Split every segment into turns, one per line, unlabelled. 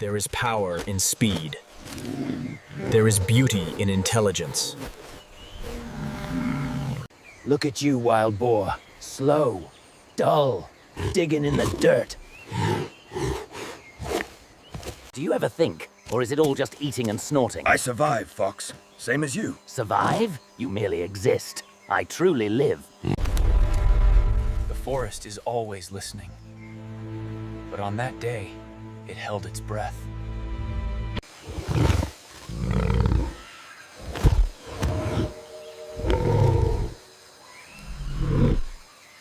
There is power in speed. There is beauty in intelligence.
Look at you, wild boar. Slow, dull, digging in the dirt. Do you ever think, or is it all just eating and snorting?
I survive, Fox. Same as you.
Survive? You merely exist. I truly live.
The forest is always listening. But on that day, it held its breath.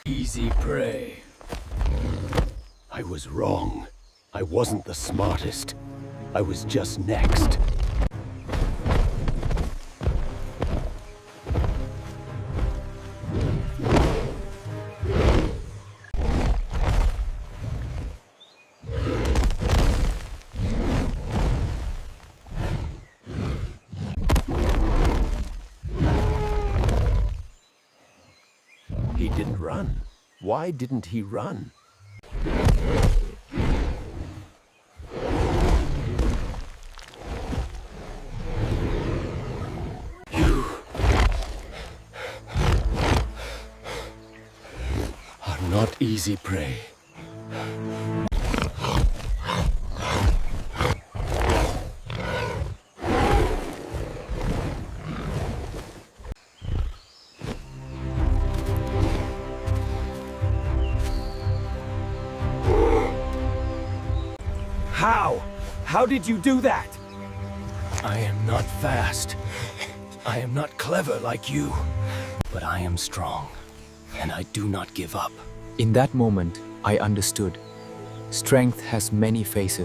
Easy prey. I was wrong. I wasn't the smartest. I was just next. He didn't run. Why didn't he run? You are not easy prey.
How? How did you do that?
I am not fast. I am not clever like you. But I am strong, and I do not give up.
In that moment, I understood. Strength has many faces.